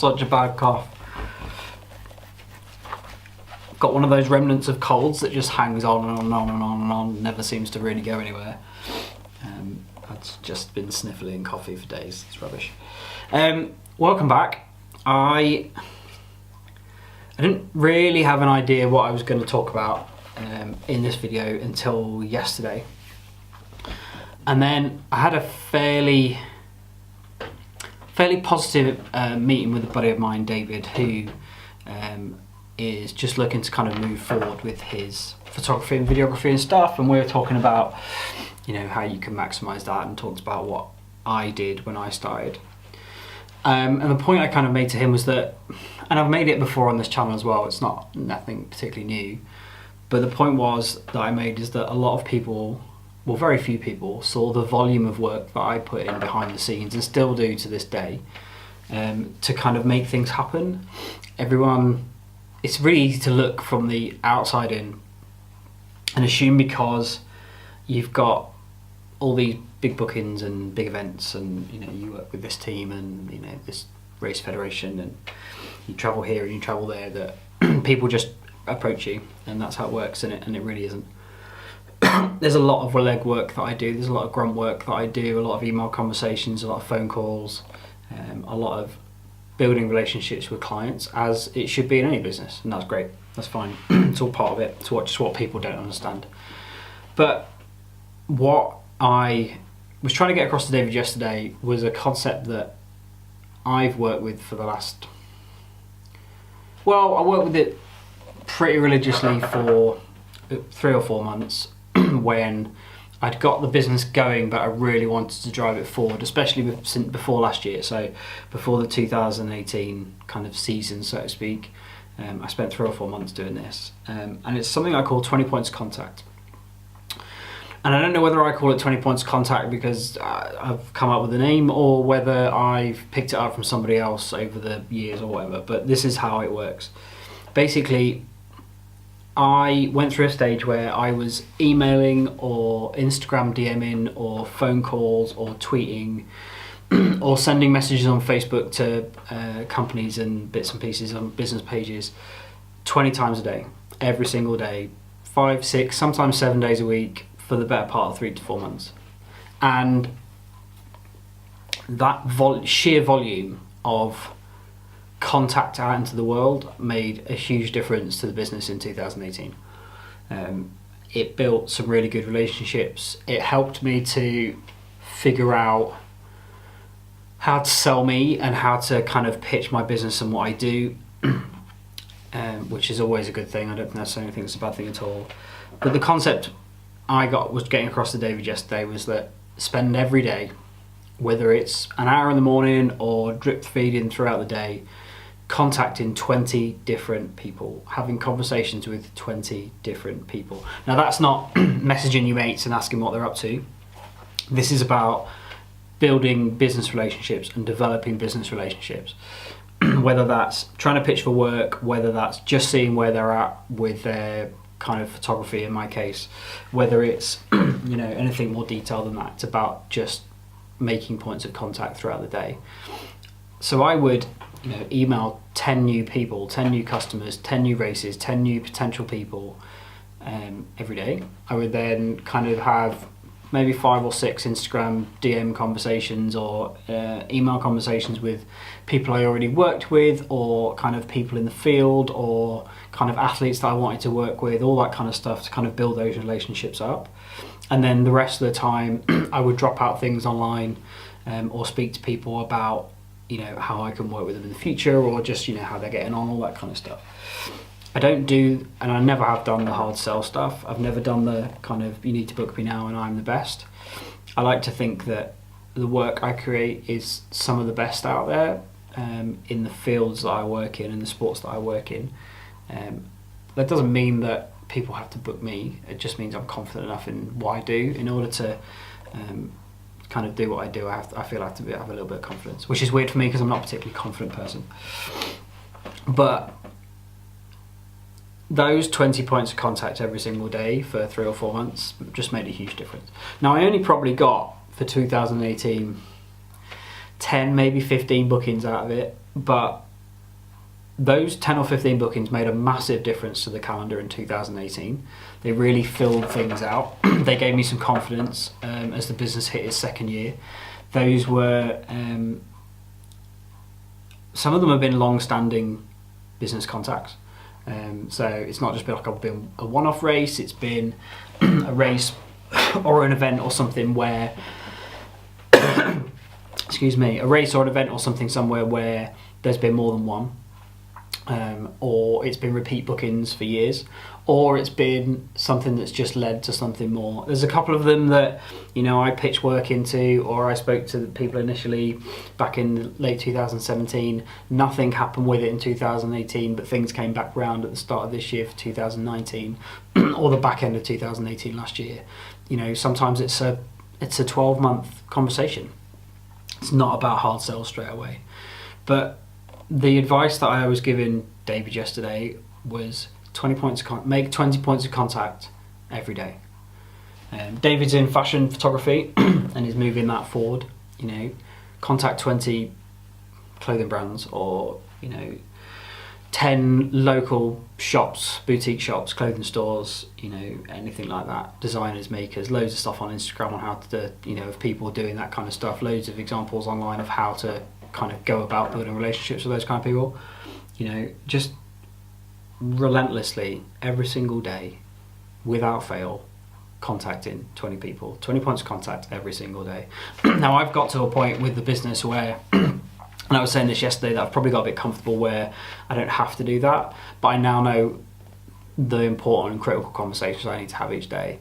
such a bad cough. Got one of those remnants of colds that just hangs on and on and on and on and on, never seems to really go anywhere. I've just been sniffling coffee for days, it's rubbish. Welcome back. I didn't really have an idea what I was going to talk about in this video until yesterday. And then I had a fairly positive meeting with a buddy of mine, David, who is just looking to kind of move forward with his photography and videography and stuff. And we were talking about, you know, how you can maximize that, and talked about what I did when I started. And the point I kind of made to him was that, and I've made it before on this channel as well, it's nothing particularly new, but the point was that I made is that a lot of people, well, very few people saw the volume of work that I put in behind the scenes, and still do to this day, to kind of make things happen. It's really easy to look from the outside in and assume because you've got all these big bookings and big events, and you know, you work with this team and, you know, this race federation, and you travel here and you travel there, that people just approach you and that's how it works, and it really isn't. There's a lot of leg work that I do, there's a lot of grunt work that I do, a lot of email conversations, a lot of phone calls, a lot of building relationships with clients, as it should be in any business, and that's great, that's fine. It's all part of it. It's just what people don't understand. But what I was trying to get across to David yesterday was a concept that I've worked with for the last, well, I worked with it pretty religiously for 3 or 4 months when I'd got the business going, but I really wanted to drive it forward, especially before last year, so before the 2018 kind of season, so to speak. I spent 3 or 4 months doing this, and it's something I call 20 points contact. And I don't know whether I call it 20 points contact because I've come up with a name, or whether I've picked it up from somebody else over the years or whatever, but this is how it works. Basically, I went through a stage where I was emailing or Instagram DMing or phone calls or tweeting or sending messages on Facebook to companies and bits and pieces on business pages 20 times a day, every single day, 5, 6, sometimes 7 days a week for the better part of 3 to 4 months. And that sheer volume of contact out into the world made a huge difference to the business in 2018. It built some really good relationships. It helped me to figure out how to sell me and how to kind of pitch my business and what I do, which is always a good thing. I don't necessarily think it's a bad thing at all. But the concept I was getting across to David yesterday was that spend every day, whether it's an hour in the morning or drip feeding throughout the day, contacting 20 different people, having conversations with 20 different people. Now, that's not messaging your mates and asking what they're up to. This is about building business relationships and developing business relationships. Whether that's trying to pitch for work, whether that's just seeing where they're at with their kind of photography in my case, whether it's you know, anything more detailed than that. It's about just making points of contact throughout the day. So I would, you know, email 10 new people, 10 new customers, 10 new races, 10 new potential people every day. I would then kind of have maybe 5 or 6 Instagram DM conversations or email conversations with people I already worked with, or kind of people in the field, or kind of athletes that I wanted to work with, all that kind of stuff to kind of build those relationships up. And then the rest of the time I would drop out things online or speak to people about, you know, how I can work with them in the future, or just, you know, how they're getting on, all that kind of stuff. I don't do, and I never have done the hard sell stuff. I've never done the kind of, you need to book me now and I'm the best. I like to think that the work I create is some of the best out there in the fields that I work in and the sports that I work in. That doesn't mean that people have to book me. It just means I'm confident enough in what I do. In order to kind of do what I do, I feel I have to have a little bit of confidence, which is weird for me because I'm not a particularly confident person. But those 20 points of contact every single day for 3 or 4 months just made a huge difference. Now, I only probably got, for 2018, 10, maybe 15 bookings out of it, but those 10 or 15 bookings made a massive difference to the calendar in 2018. They really filled things out. They gave me some confidence as the business hit its second year. Those were, some of them have been long-standing business contacts. So it's not just been like a one-off race, it's been a race or an event or something where, excuse me, a race or an event or something somewhere where there's been more than one. Or it's been repeat bookings for years, or it's been something that's just led to something more. There's a couple of them that, you know, I pitched work into, or I spoke to the people initially back in late 2017. Nothing happened with it in 2018, but things came back round at the start of this year for 2019, or the back end of 2018 last year. You know, sometimes it's a 12-month conversation. It's not about hard sales straight away. But the advice that I was giving David yesterday was 20 points make 20 points of contact every day. David's in fashion photography and is moving that forward. You know, contact 20 clothing brands, or, you know, 10 local shops, boutique shops, clothing stores, you know, anything like that. Designers, makers, loads of stuff on Instagram on how to, you know, of people doing that kind of stuff. Loads of examples online of how to kind of go about building relationships with those kind of people. You know, just relentlessly every single day, without fail, contacting 20 people, 20 points of contact every single day. Now I've got to a point with the business where, and I was saying this yesterday, that I've probably got a bit comfortable where I don't have to do that, but I now know the important and critical conversations I need to have each day.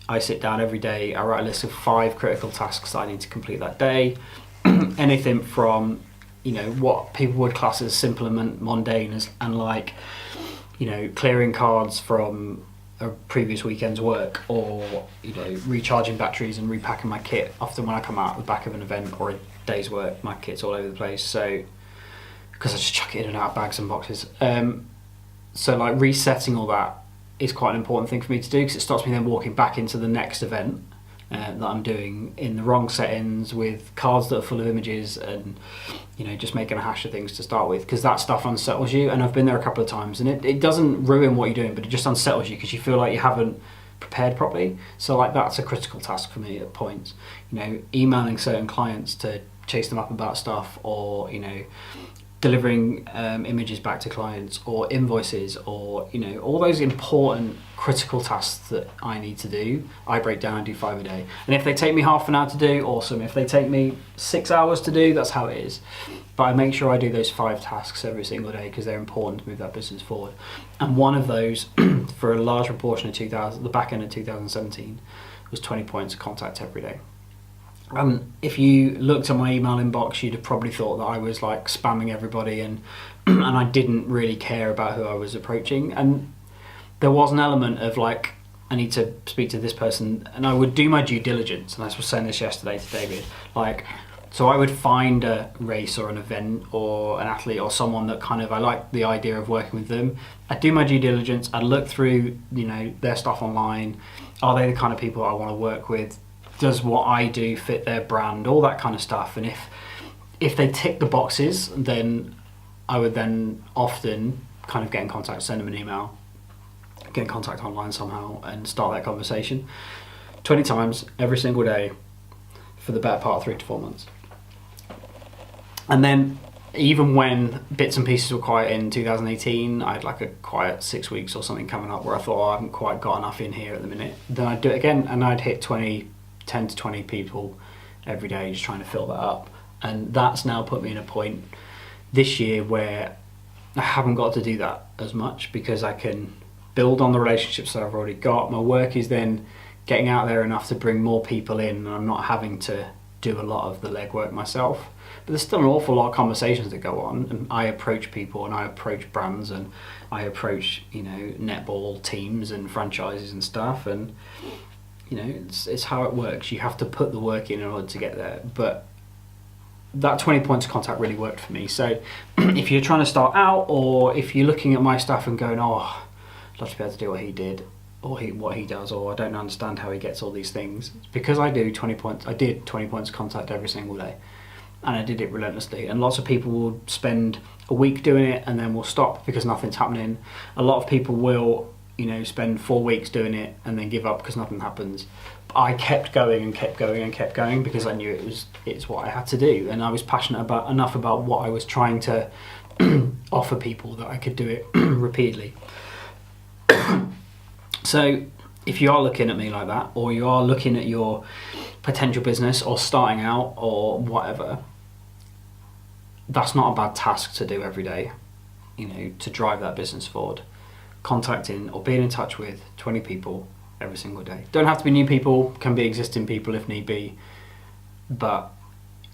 I sit down every day, I write a list of 5 critical tasks that I need to complete that day. Anything from, you know, what people would class as simple and mundane, and like, you know, clearing cards from a previous weekend's work, or, you know, recharging batteries and repacking my kit. Often when I come out the back of an event or a day's work, my kit's all over the place, so because I just chuck it in and out of bags and boxes. So like resetting all that is quite an important thing for me to do, because it stops me then walking back into the next event that I'm doing in the wrong settings with cards that are full of images, and, you know, just making a hash of things to start with, because that stuff unsettles you. And I've been there a couple of times, and it doesn't ruin what you're doing, but it just unsettles you because you feel like you haven't prepared properly. So like that's a critical task for me at points. You know, emailing certain clients to chase them up about stuff, or, you know, delivering images back to clients, or invoices, or, you know, all those important critical tasks that I need to do, I break down and do 5 a day. And if they take me half an hour to do, awesome. If they take me 6 hours to do, that's how it is. But I make sure I do those 5 tasks every single day, because they're important to move that business forward. And one of those, for a large proportion of the back end of 2017, was 20 points of contact every day. If you looked at my email inbox, you'd have probably thought that I was like spamming everybody, and and I didn't really care about who I was approaching. And there was an element of like, I need to speak to this person, and I would do my due diligence. And I was saying this yesterday to David, like, so I would find a race or an event or an athlete or someone that kind of, I like the idea of working with them. I'd do my due diligence, I'd look through, you know, their stuff online. Are they the kind of people I want to work with? Does what I do fit their brand? All that kind of stuff. And if they tick the boxes, then I would then often kind of get in contact, send them an email, get in contact online somehow, and start that conversation 20 times every single day for the better part of 3 to 4 months. And then even when bits and pieces were quiet in 2018, I had like a quiet 6 weeks or something coming up where I thought, I haven't quite got enough in here at the minute. Then I'd do it again, and I'd hit 10 to 20 people every day, just trying to fill that up. And that's now put me in a point this year where I haven't got to do that as much, because I can build on the relationships that I've already got. My work is then getting out there enough to bring more people in, and I'm not having to do a lot of the legwork myself. But there's still an awful lot of conversations that go on, and I approach people, and I approach brands, and I approach, you know, netball teams and franchises and stuff, and, you know, it's how it works. You have to put the work in order to get there. But that 20 points of contact really worked for me. So if you're trying to start out, or if you're looking at my stuff and going, oh, I'd love to be able to do what he did, or what he does, or I don't understand how he gets all these things, it's because I did 20 points of contact every single day, and I did it relentlessly. And lots of people will spend a week doing it and then we'll stop because nothing's happening. A lot of people will, spend 4 weeks doing it and then give up because nothing happens. But I kept going and kept going and kept going because I knew it's what I had to do, and I was passionate enough about what I was trying to offer people that I could do it repeatedly. So if you are looking at me like that, or you are looking at your potential business or starting out or whatever, that's not a bad task to do every day, to drive that business forward. Contacting or being in touch with 20 people every single day. Don't have to be new people, can be existing people if need be, but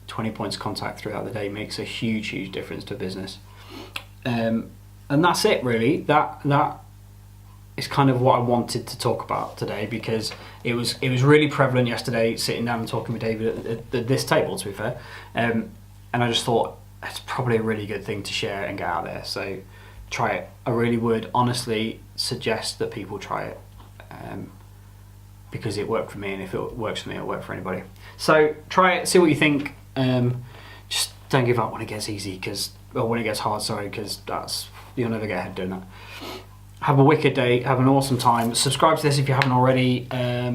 20 points of contact throughout the day makes a huge, huge difference to a business. And that's it really. That is kind of what I wanted to talk about today, because it was really prevalent yesterday sitting down and talking with David at this table, to be fair. And I just thought it's probably a really good thing to share and get out there. So try it. I really would honestly suggest that people try it, because it worked for me, and if it works for me, it'll work for anybody. So try it, see what you think. Just don't give up when it gets easy, when it gets hard, because you'll never get ahead doing that. Have a wicked day, have an awesome time. Subscribe to this if you haven't already,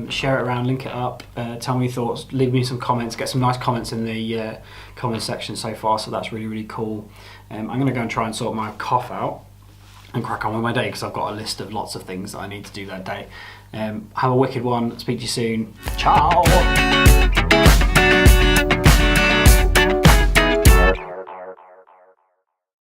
share it around, link it up, tell me your thoughts, leave me some comments, get some nice comments in the comment section so far, so that's really, really cool. I'm going to go and try and sort my cough out and crack on with my day, because I've got a list of lots of things that I need to do that day. Have a wicked one, speak to you soon, ciao!